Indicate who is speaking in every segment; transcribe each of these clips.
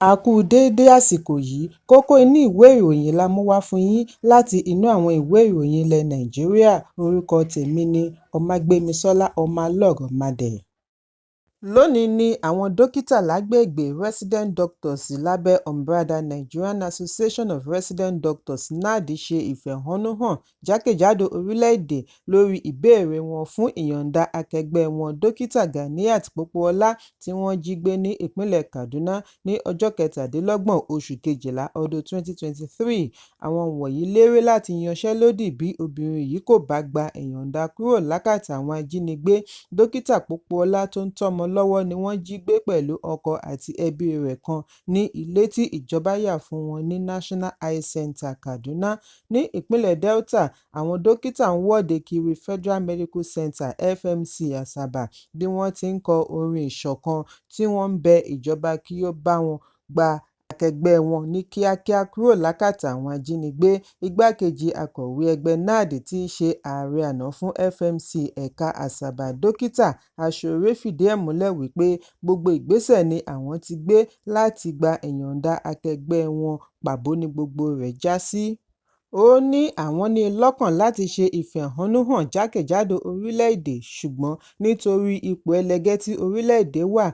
Speaker 1: A kú déédé àsìkò yìí, kókó inú ìwé ìròyìn la mú wá fún yín láti inú àwọn ìwé ìròyìn ilẹ̀ Nàìjíríà. Orúkọ tèmi ni Ọmágbémisọ́lá Ọmọlọ́rọ̀mádẹ. Lónìí ni àwọn dókítà lágbègbè Resident Doctors lábẹ́ umbrella Nigerian Association of Resident Doctors (NARD) ṣe ìfẹ̀hónúhàn jákèjádò orílẹ̀-èdè lórí ìbéèrè wọn fún ìyọ̀ǹda akẹgbẹ́ wọn Dókítà Ganiat Pópóọlá tí wọ́n jí gbé ní ìpínlẹ̀ Kaduna ní ọjọ́ 27 oṣù Kejìlá ọdún 2023. Àwọn wọ̀nyí lérí láti yanṣẹ́lódì bí obìnrin yìí kò bá gba ìyọ̀ǹda kúrò lákàtà àwọn ajínigbé. Dókítà Pópóọlá tó ń tọ́mọ lọ́wọ́ ni wọ́n jí gbé pẹ̀lú ọkọ àti ẹbí rẹ̀ kan ní ilé tí ìjọba yà fún wọn ní National Eye Center, Kaduna. Ní ìpínlẹ̀ Delta, àwọn dókítà ń wọ́de kiri Federal Medical Center (FMC) Asaba bí wọ́n ti ń kọ orin ìṣọ̀kan tí wọ́n ń bẹ ìjọba kí ó bá wọn gba akẹgbẹ́ wọn ní kíákíá kúrò lákàtà àwọn ajínigbé. Igbákejì akọ̀wé ẹgbẹ́ NARD tí í ṣe ààrẹ àná fún FMC ẹ̀ka Asaba, Dókítà Aṣọ̀rẹ́ fìdí ẹ̀ múlẹ̀ wípé gbogbo ìgbésẹ̀ ni àwọn ti gbé láti gba ìyọ̀ǹda akẹgbẹ́ wọn, pàbó ni gbogbo rẹ̀ já sí. Ó ní àwọn ní lọ́kàn láti ṣe ìfẹ̀hónúhàn jákèjádò orílẹ̀-èdè, ṣùgbọ́n nítorí ipò ẹlẹgẹ́ tí orílẹ̀-èdè wà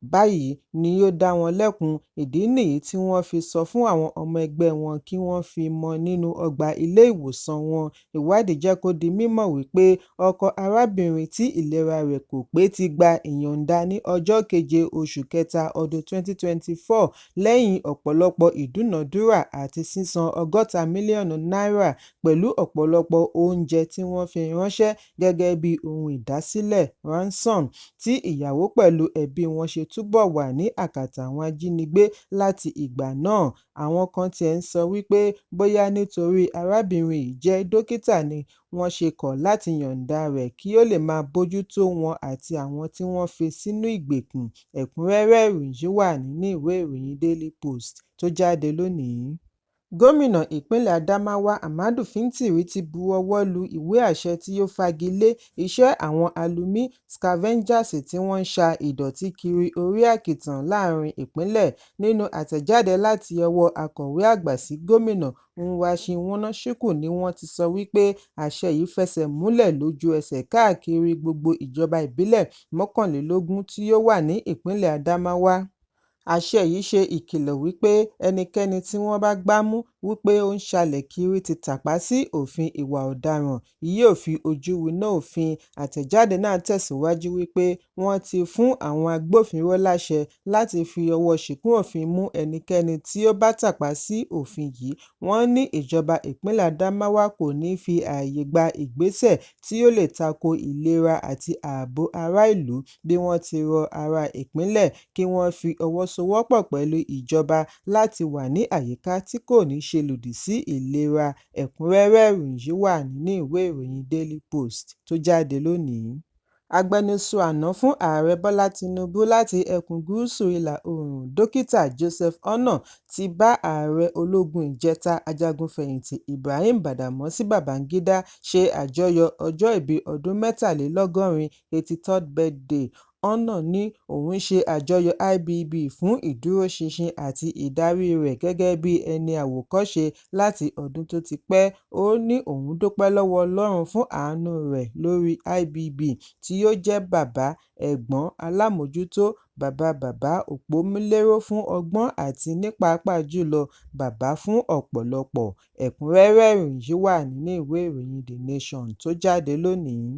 Speaker 1: báyìí ni ó dá wọn lẹ́kun. Ìdí nìyí tí wọ́n fi sọ fún àwọn ọmọ ẹgbẹ́ wọn kí wọ́n fi mọ́ nínú ọgbà ilé ìwòsàn wọn. Ìwádìí jẹ́ kó di mímọ̀ wípé ọkọ arábìnrin tí ìlera rẹ̀ kò pé ti gba ìyọ̀ǹda ní ọjọ́ 7 oṣù kẹta ọdún 2024 lẹ́yìn ọ̀pọ̀lọpọ̀ ìdúnàdúrà àti sísan 60 mílíọ̀nù náírà pẹ̀lú ọ̀pọ̀lọpọ̀ oúnjẹ tí wọ́n fi ránṣẹ́ gẹ́gẹ́ bí ohun ìdásílẹ̀ ransom, tí ìyàwó pẹ̀lú ẹbí wọn ṣe túbọ̀ wà ní àkàtà àwọn ajínigbé láti ìgbà náà. Àwọn kan tiẹ̀ ń sọ wípé bóyá nítorí arábìnrin yìí jẹ́ dókítà ni wọ́n ṣe kọ̀ láti yọ̀ǹda rẹ̀ kí ó lè máa bójútó wọn àti àwọn tí wọ́n fi sínú ìgbèkùn. Ẹ̀kúnrẹ́rẹ́ ìròyìn yìí wà nínú ìwé ìròyìn Daily Post tó jáde lónìí. Gómìnà ìpínlẹ̀ Adamawa Ahmadu Fintiri ti buwọ́ lu ìwé àṣẹ tí ó fagi lé iṣẹ́ àwọn alumí scavengers tí wọ́n ń ṣa ìdọ̀tí kiri orí àkìtàn láàrin ìpínlẹ̀. Nínú àtẹ̀jáde láti ọwọ́ akọ̀wé àgbà sí gómìnà Nwachukwu ni wọ́n ti sọ wípé àṣẹ yìí fẹsẹ̀ múlẹ̀ lójú ẹsẹ̀ káàkiri gbogbo ìjọba ìbílẹ̀ 21 tí ó wà ní ìpínlẹ̀ Adamawa. Àṣẹ yìí ṣe ìkìlọ̀ wípé ẹnikẹ́ni tí wọ́n bá gbámú wípé ó ń ṣalẹ̀ kiri ti tàpá sí òfin ìwà ọ̀daràn, yóò fi ojú winá òfin. Àtẹ̀jáde náà tẹ̀síwájú wípé wọ́n ti fún àwọn agbófinró láṣẹ láti fi ọwọ́ ṣìkún òfin mú ẹnikẹ́ni tí ó bá tàpá sí òfin yìí. Wọ́n ní ìjọba ìpínlẹ̀ Adamawa kò ní fi ààyè gba ìgbésẹ̀ tí ó lè tako ìlera àti ààbò ará ìlú, bí wọ́n ti rọ ará ìpínlẹ̀ kí wọ́n fi ọwọ́ sowọ́pọ̀ pẹ̀lú ìjọba láti wà ní àyíká tí kò ní ṣe lòdì sí ìlera. Ẹ̀kúnrẹ́rẹ́ ìròyìn yìí wà nínú ìwé ìròyìn Daily Post tó jáde lónìí. Agbẹnusọ àná fún ààrẹ Bọ́lá Tinubu láti ẹkùn gúúsù ìlà oòrùn, Dókítà Joseph Onoh ti bá ààrẹ ológun ìjẹta ajagunfẹ̀yìntì Ibrahim Badamasi Babangida ṣe àjọyọ̀ ọjọ́ ìbí ọdún 83 83rd birthday. Onoh ní òun ṣe àjọyọ̀ IBB fún ìdúróṣinṣin àti ìdarí rẹ̀ gẹ́gẹ́ bí ẹni àwòkọ́ṣe láti ọdún tó ti pẹ́. Ó ní òun dúpẹ́ lọ́wọ́ Ọlọ́run fún àánú rẹ̀ lórí IBB tí ó jẹ́ bàbá, ẹ̀gbọ́n, alámòjútó, bàbá òpómúléró fún ọgbọ́n àti ní pàápàá jùlọ bàbá fún ọ̀pọ̀lọpọ̀. Ẹ̀kúnrẹ́rẹ́ ìròyìn yìí wà nínú ìwé ìròyìn The Nation tó jáde lónìí.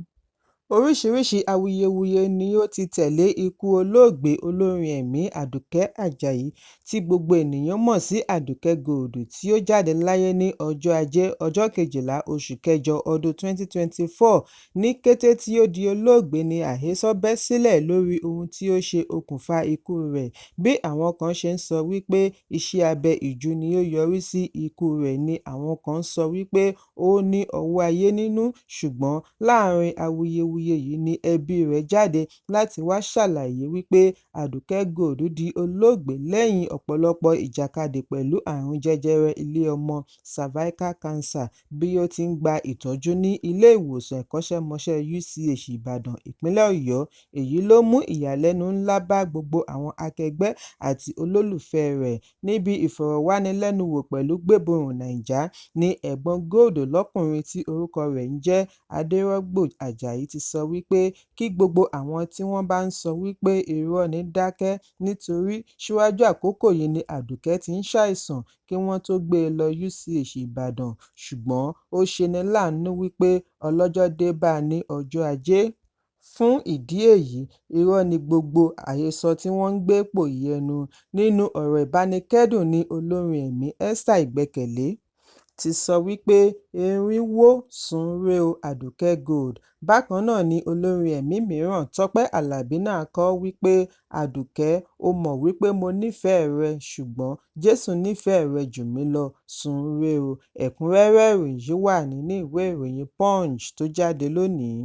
Speaker 1: Oríṣiríṣi awuyewuye ni ó ti tẹ̀lé ikú olóògbé olórin ẹ̀mí Àdùkẹ́ Àjàyí tí gbogbo ènìyàn mọ̀ sí Àdùkẹ́ Gold, tí ó jáde láyé ní ọjọ́ Ajé ọjọ́ 12 oṣù kẹjọ ọdún 2024. Ní kété tí ó di olóògbé ni àhesọ bẹ́ sílẹ̀ lórí ohun tí ó ṣe okùnfà ikú rẹ̀. Bí àwọn kan ṣe ń sọ wípé iṣẹ́ abẹ ìjú ni ó yọrí sí ikú rẹ̀ ni àwọn kan sọ wípé ó ní ọwọ́ ayé nínú, ṣùgbọ́n láàrin awuyewuye awuyewuye yìí ni ẹbí rẹ̀ jáde láti wá ṣàlàyé wípé Àdùkẹ́ Gold di olóògbé lẹ́yìn ọ̀pọ̀lọpọ̀ ìjàkadì pẹ̀lú àrùn jẹjẹrẹ ilé-ọmọ cervical cancer bí ó ti ń gba ìtọ́jú ní ilé-ìwòsàn ìkọ́ṣẹ́mọṣẹ́ UCH Ìbàdàn, ìpínlẹ̀ Ọ̀yọ́. Èyí ló mú ìyàlẹ́nu ńlá bá gbogbo àwọn akẹgbẹ́ àti olólùfẹ́ rẹ̀. Níbi ìfọ̀rọ̀wánilẹ́nuwò pẹ̀lú Gbéborùn Naija ni ẹ̀gbọ́n Gold lọ́kùnrin tí orúkọ rẹ̀ ń jẹ́ Adérọ́gbò Àjàyí ti sọ wípé kí gbogbo àwọn tí wọ́n bá ń sọ wípé irọ́ ni dákẹ́ nítorí síwájú àkókò yìí ni Àdùkẹ́ ti ń ṣàìsàn kí wọ́n tó gbé e lọ UCH Ìbàdàn, ṣùgbọ́n ó ṣeni láàánú wípé ọlọ́jọ́ dé bá a ní ọjọ́ Ajé. Fún ìdí èyí, irọ́ ni gbogbo àhesọ tí wọ́n ń gbé pòyì ẹnu. Nínú ọ̀rọ̀ ìbánikẹ́dùn ni olórin ẹ̀mí Esther Ìgbẹ́kẹ̀lé ti sọ wípé erin wó sùn re o Àdùkẹ́ Gold. Bákan náà ni olórin ẹ̀mí mìíràn Tọ́pẹ́ Àlàbí náà kọ wípé Àdùkẹ́, o mọ̀ wípé mo nífẹ̀ẹ́ rẹ ṣùgbọ́n Jésù nífẹ̀ẹ́ rẹ jù mí lọ, sùn re o. Ẹ̀kúnrẹ́rẹ́ ìròyìn yìí wà nínú ìwé ìròyìn Punch tó jáde lónìí.